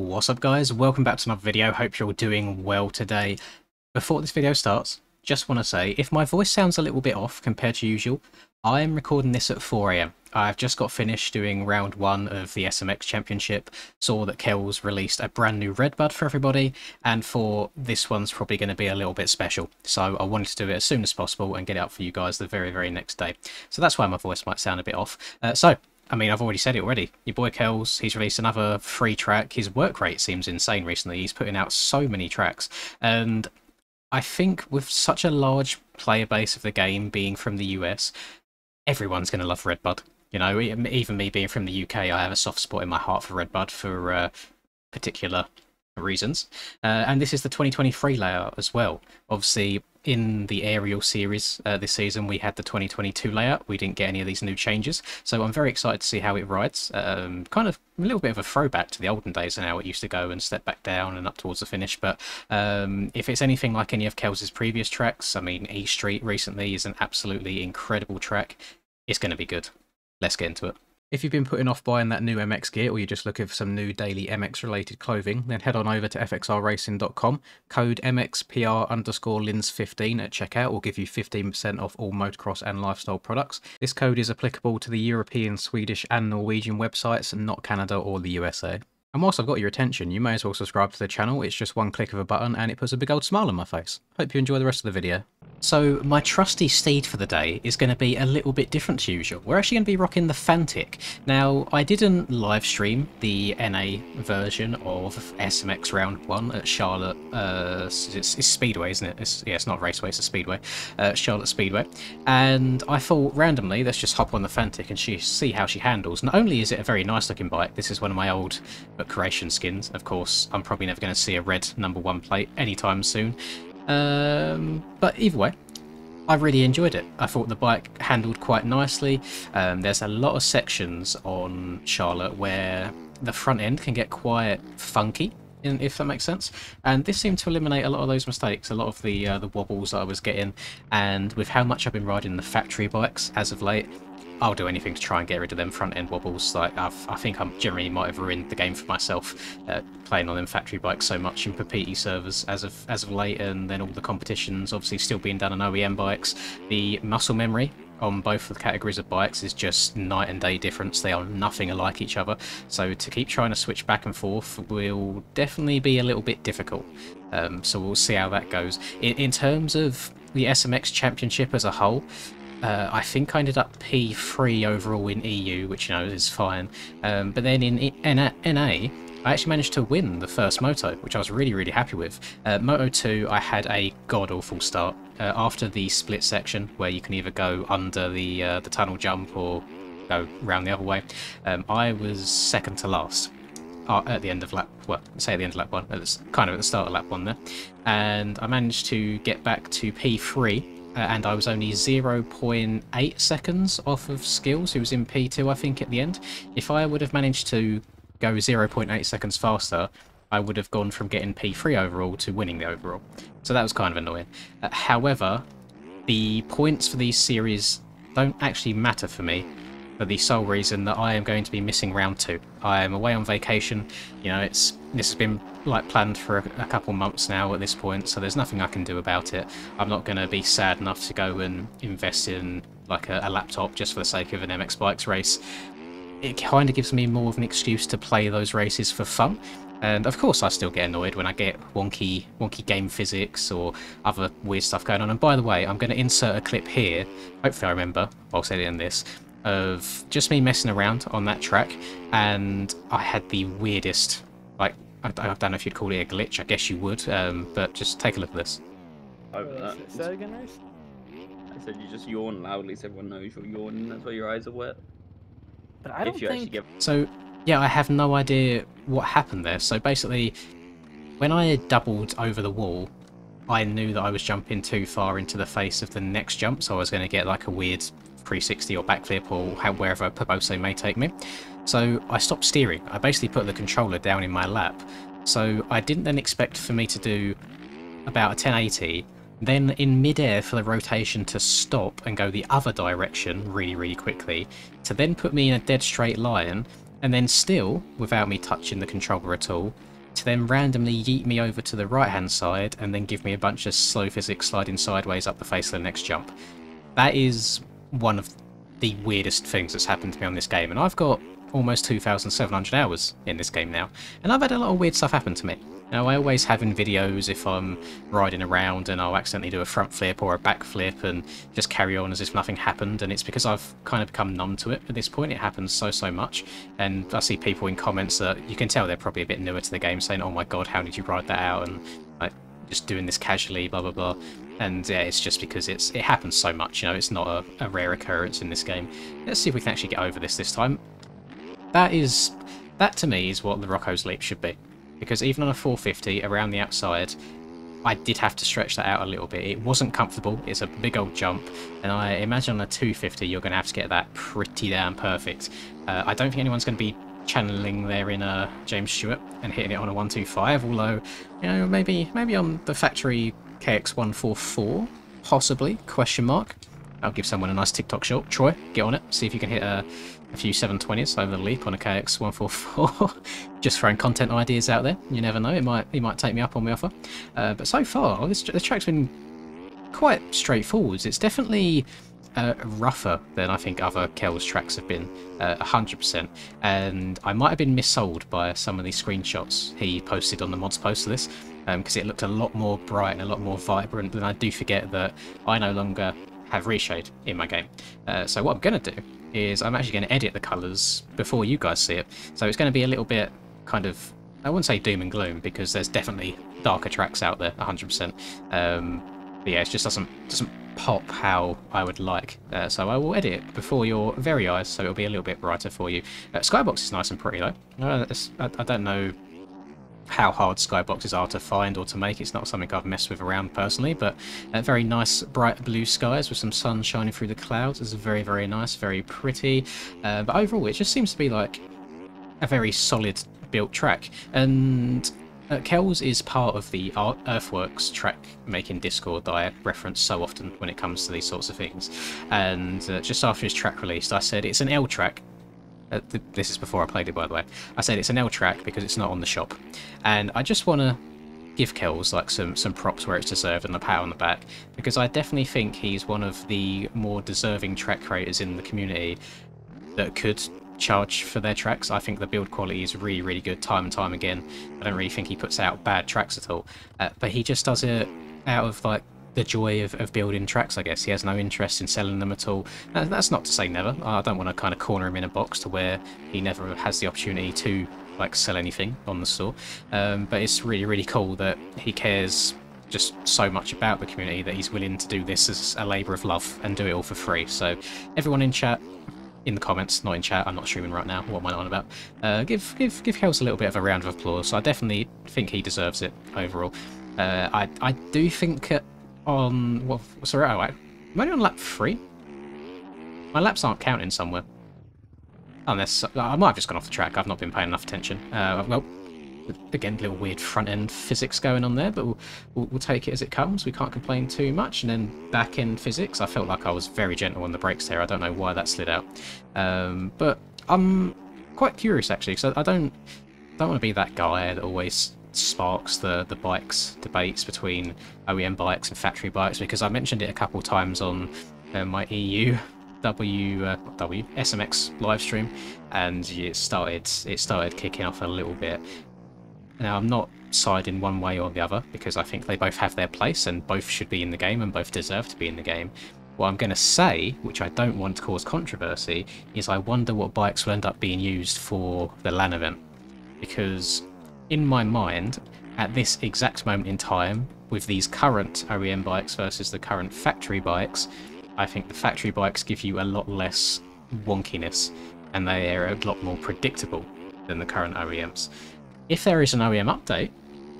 What's up guys, welcome back to another video, hope you're all doing well today. Before this video starts, just want to say, if my voice sounds a little bit off compared to usual, I'm recording this at 4 AM. I've just got finished doing round 1 of the SMX Championship, saw that Kells released a brand new Redbud for everybody, and for this one's probably going to be a little bit special. So I wanted to do it as soon as possible and get it out for you guys the very next day. So that's why my voice might sound a bit off. I mean, I've already said it already. Your boy Kells, he's released another free track. His work rate seems insane recently. He's putting out so many tracks. And I think with such a large player base of the game being from the US, everyone's going to love Redbud. You know, even me being from the UK, I have a soft spot in my heart for Redbud for particular reasons. And this is the 2023 layout as well. Obviously, in the aerial series this season, we had the 2022 layout. We didn't get any of these new changes, so I'm very excited to see how it rides. Kind of a little bit of a throwback to the olden days and how it used to go and step back down and up towards the finish. But if it's anything like any of Kells' previous tracks, I mean, E Street recently is an absolutely incredible track. It's going to be good. Let's get into it. If you've been putting off buying that new MX gear or you're just looking for some new daily MX related clothing, then head on over to fxrracing.com. Code MXPR_Lins15 at checkout will give you 15% off all motocross and lifestyle products. This code is applicable to the European, Swedish and Norwegian websites, not Canada or the USA. And whilst I've got your attention, you may as well subscribe to the channel. It's just one click of a button and it puts a big old smile on my face. Hope you enjoy the rest of the video. So my trusty steed for the day is going to be a little bit different to usual. We're actually going to be rocking the Fantic. Now, I didn't live stream the NA version of SMX Round 1 at Charlotte, it's Speedway, isn't it? It's not Raceway, it's a Speedway. Charlotte Speedway. And I thought, randomly, let's just hop on the Fantic and see how she handles. Not only is it a very nice looking bike, this is one of my old creation skins. Of course, I'm probably never going to see a red #1 plate anytime soon. But either way, I really enjoyed it. I thought the bike handled quite nicely. There's a lot of sections on Charlotte where the front end can get quite funky, if that makes sense. And this seemed to eliminate a lot of those mistakes, a lot of the wobbles that I was getting. And with how much I've been riding the factory bikes as of late, I'll do anything to try and get rid of them front end wobbles. Like I think I generally might have ruined the game for myself playing on them factory bikes so much in Papiti servers as of late, and then all the competitions obviously still being done on OEM bikes. The muscle memory on both of the categories of bikes is just night and day difference. They are nothing alike each other. So to keep trying to switch back and forth will definitely be a little bit difficult. So we'll see how that goes. In terms of the SMX Championship as a whole, I think I ended up P3 overall in EU, which, you know, is fine. But then in NA, I actually managed to win the first moto, which I was really happy with. Moto 2, I had a god-awful start. After the split section, where you can either go under the tunnel jump or go round the other way, I was second to last. At the end of lap, well, say at the end of lap 1, kind of at the start of lap 1 there. And I managed to get back to P3, and I was only 0.8 seconds off of Skills, who was in P2, I think, at the end. If I would have managed to go 0.8 seconds faster, I would have gone from getting P3 overall to winning the overall. So that was kind of annoying. However, the points for these series don't actually matter for me, for the sole reason that I am going to be missing round 2. I am away on vacation. You know, this has been like planned for a couple months now at this point, so there's nothing I can do about it. I'm not going to be sad enough to go and invest in like a laptop just for the sake of an MX Bikes race. It kind of gives me more of an excuse to play those races for fun. And of course I still get annoyed when I get wonky game physics or other weird stuff going on. And by the way, I'm going to insert a clip here, hopefully I remember whilst editing this, of just me messing around on that track, and I had the weirdest, like, I don't know if you'd call it a glitch, I guess you would, but just take a look at this. Over that. Say that again, Reese? I said you just yawn loudly so everyone knows you're yawning, that's why your eyes are wet. But I don't If you think... actually get... So, yeah, I have no idea what happened there. So basically, when I doubled over the wall, I knew that I was jumping too far into the face of the next jump, so I was going to get like a weird 360 or backflip or wherever Pobose may take me. So I stopped steering. I basically put the controller down in my lap. So I didn't then expect for me to do about a 1080, then in midair for the rotation to stop and go the other direction really quickly, to then put me in a dead straight line, and then still, without me touching the controller at all, to then randomly yeet me over to the right hand side and then give me a bunch of slow physics sliding sideways up the face of the next jump. That is one of the weirdest things that's happened to me on this game, and I've got almost 2,700 hours in this game now, and I've had a lot of weird stuff happen to me. Now, I always have in videos if I'm riding around and I'll accidentally do a front flip or a back flip and just carry on as if nothing happened, and it's because I've kind of become numb to it at this point. It happens so much, and I see people in comments that you can tell they're probably a bit newer to the game saying, oh my god, how did you ride that out, and like just doing this casually, blah blah blah. And yeah, it's just because it happens so much, you know, it's not a rare occurrence in this game. Let's see if we can actually get over this time. That to me is what the Rocco's Leap should be. Because even on a 450 around the outside, I did have to stretch that out a little bit. It wasn't comfortable, it's a big old jump, and I imagine on a 250 you're going to have to get that pretty damn perfect. I don't think anyone's going to be channeling there in James Stewart and hitting it on a 125, although, you know, maybe on the factory KX144, possibly, question mark. I'll give someone a nice TikTok shot. Troy, get on it, see if you can hit a few 720s over the leap on a KX144. Just throwing content ideas out there. You never know, he might take me up on my offer. But so far, this track's been quite straightforward. It's definitely rougher than I think other Kells tracks have been, 100%. And I might have been missold by some of these screenshots he posted on the mods post of this, because it looked a lot more bright and a lot more vibrant. And I do forget that I no longer have reshade in my game. So what I'm going to do is I'm actually going to edit the colours before you guys see it. So it's going to be a little bit kind of, I wouldn't say doom and gloom, because there's definitely darker tracks out there, 100%. But yeah, it just doesn't pop how I would like. So I will edit it before your very eyes, so it'll be a little bit brighter for you. Skybox is nice and pretty though. I don't know how hard skyboxes are to find or to make. It's not something I've messed with around personally, but very nice bright blue skies with some sun shining through the clouds. It's very nice, very pretty. But overall it just seems to be like a very solid built track. And Kells is part of the Earthworks track making Discord that I reference so often when it comes to these sorts of things. And just after his track released, I said it's an L track. This is before I played it, by the way. I said it's an L track because it's not on the shop, and I just want to give Kells like some props where it's deserved and a pat on the back, because I definitely think he's one of the more deserving track creators in the community that could charge for their tracks. I think the build quality is really good time and time again. I don't really think he puts out bad tracks at all, but he just does it out of like the joy of building tracks, I guess. He has no interest in selling them at all. That's not to say never. I don't want to kind of corner him in a box to where he never has the opportunity to like sell anything on the store. But it's really cool that he cares just so much about the community that he's willing to do this as a labour of love and do it all for free. So everyone in chat, in the comments, not in chat, I'm not streaming right now, what am I on about? Give Kells a little bit of a round of applause. I definitely think he deserves it overall. I do think on sorry, I'm only on lap 3. My laps aren't counting somewhere. Unless I might have just gone off the track. I've not been paying enough attention. Well, again, little weird front end physics going on there, but we'll take it as it comes. We can't complain too much. And then back end physics, I felt like I was very gentle on the brakes there. I don't know why that slid out, but I'm quite curious actually, because I don't want to be that guy that always sparks the bikes debates between OEM bikes and factory bikes, because I mentioned it a couple times on my EU SMX live stream, and it started kicking off a little bit. Now I'm not siding one way or the other, because I think they both have their place and both should be in the game and both deserve to be in the game. What I'm going to say, which I don't want to cause controversy, is I wonder what bikes will end up being used for the LAN event, because in my mind, at this exact moment in time, with these current OEM bikes versus the current factory bikes, I think the factory bikes give you a lot less wonkiness, and they are a lot more predictable than the current OEMs. If there is an OEM update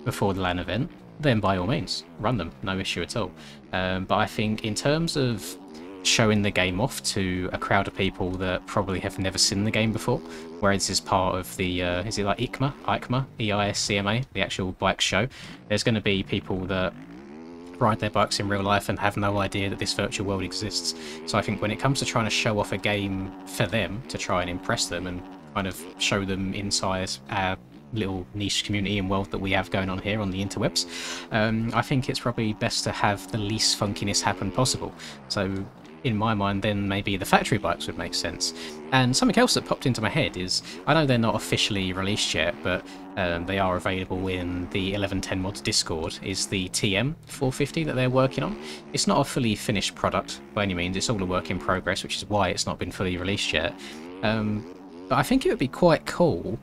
before the LAN event, then by all means, run them, no issue at all. But I think in terms of showing the game off to a crowd of people that probably have never seen the game before, whereas this is part of the, is it like EICMA, EISCMA, the actual bike show, there's going to be people that ride their bikes in real life and have no idea that this virtual world exists. So I think when it comes to trying to show off a game for them, to try and impress them and kind of show them inside our little niche community and world that we have going on here on the interwebs, I think it's probably best to have the least funkiness happen possible. So in my mind, then maybe the factory bikes would make sense. And something else that popped into my head is, I know they're not officially released yet, but they are available in the 1110 Mods Discord, is the TM 450 that they're working on. It's not a fully finished product by any means, it's all a work in progress, which is why it's not been fully released yet. But I think it would be quite cool,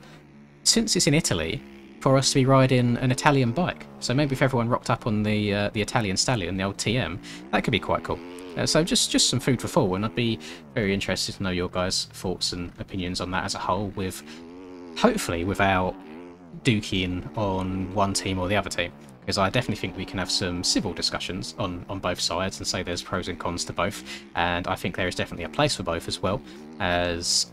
since it's in Italy, for us to be riding an Italian bike. So maybe if everyone rocked up on the Italian Stallion, the old TM, that could be quite cool. So just some food for thought, and I'd be very interested to know your guys' thoughts and opinions on that as a whole, with hopefully without duking on one team or the other team, because I definitely think we can have some civil discussions on both sides and say there's pros and cons to both, and I think there is definitely a place for both, as well as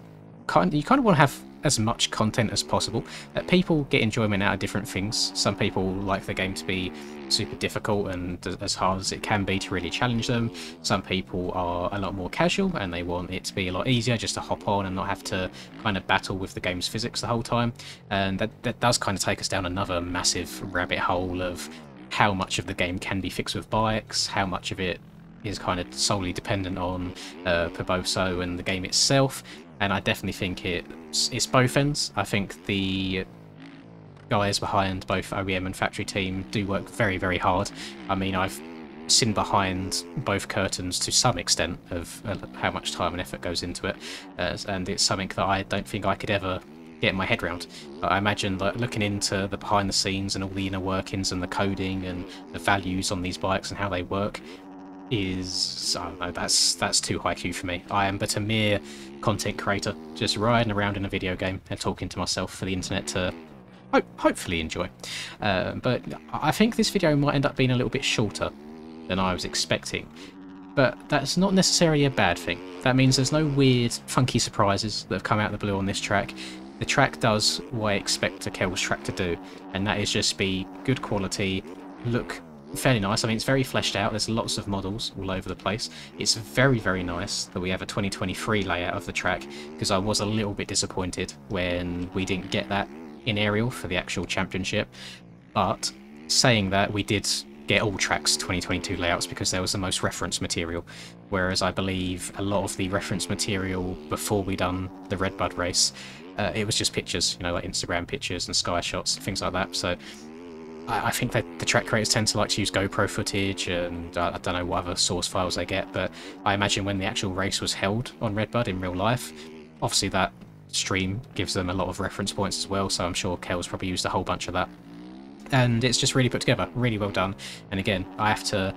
you kind of want to have as much content as possible. People get enjoyment out of different things. Some people like the game to be super difficult and as hard as it can be to really challenge them. Some people are a lot more casual and they want it to be a lot easier just to hop on and not have to kind of battle with the game's physics the whole time. And that does kind of take us down another massive rabbit hole of how much of the game can be fixed with bikes, how much of it is kind of solely dependent on Perboso and the game itself. And I definitely think it's both ends. I think the guys behind both OEM and factory team do work very, very hard. I mean, I've seen behind both curtains to some extent of how much time and effort goes into it, and it's something that I don't think I could ever get my head around. I imagine that looking into the behind the scenes and all the inner workings and the coding and the values on these bikes and how they work is, I don't know, that's too high Q for me. I am but a mere content creator, just riding around in a video game and talking to myself for the internet to hopefully enjoy. But I think this video might end up being a little bit shorter than I was expecting, but that's not necessarily a bad thing. That means there's no weird funky surprises that have come out of the blue on this track. The track does what I expect a Kells track to do, and that is just be good quality, look fairly nice. I mean, it's very fleshed out. There's lots of models all over the place. It's very, very nice that we have a 2023 layout of the track, because I was a little bit disappointed when we didn't get that in aerial for the actual championship. But saying that, we did get all tracks 2022 layouts because there was the most reference material, whereas I believe a lot of the reference material before we done the Redbud race, it was just pictures, you know, like Instagram pictures and sky shots, things like that. So I think that the track creators tend to like to use GoPro footage, and I don't know what other source files they get, but I imagine when the actual race was held on Redbud in real life, obviously that stream gives them a lot of reference points as well, so I'm sure Kells probably used a whole bunch of that. And it's just really put together, really well done. And again, I have to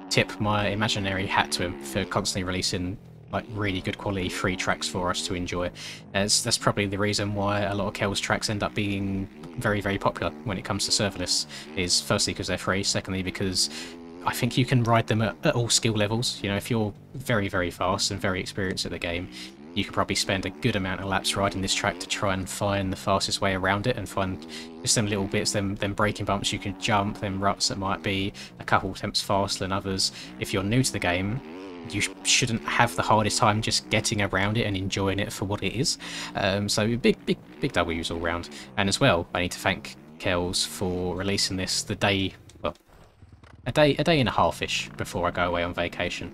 tip my imaginary hat to him for constantly releasing like really good quality free tracks for us to enjoy. That's probably the reason why a lot of Kells tracks end up being very, very popular when it comes to serverless, is firstly because they're free, secondly because I think you can ride them at all skill levels. You know, if you're very, very fast and very experienced at the game, you could probably spend a good amount of laps riding this track to try and find the fastest way around it and find just them little bits, them braking bumps you can jump, them ruts that might be a couple attempts faster than others. If you're new to the game, you shouldn't have the hardest time just getting around it and enjoying it for what it is. So big W's all round. And as well, I need to thank Kells for releasing this the day, well, a day and a half-ish before I go away on vacation,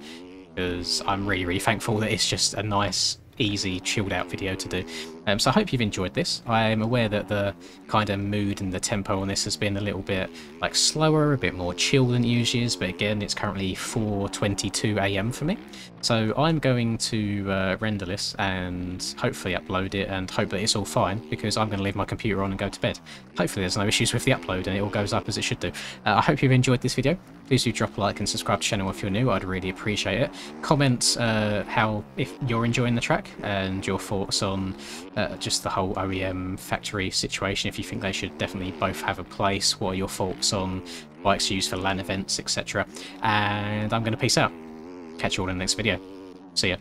because I'm really, really thankful that it's just a nice, easy, chilled out video to do. So I hope you've enjoyed this. I am aware that the kind of mood and the tempo on this has been a little bit like slower, a bit more chill than it usually is, but again, it's currently 4:22 AM for me. So I'm going to render this and hopefully upload it and hope that it's all fine, because I'm going to leave my computer on and go to bed. Hopefully there's no issues with the upload and it all goes up as it should do. I hope you've enjoyed this video. Please do drop a like and subscribe to the channel if you're new. I'd really appreciate it. Comment if you're enjoying the track and your thoughts on just the whole OEM factory situation, if you think they should definitely both have a place. What are your thoughts on bikes used for LAN events, etc. And I'm going to peace out. Catch you all in the next video. See ya.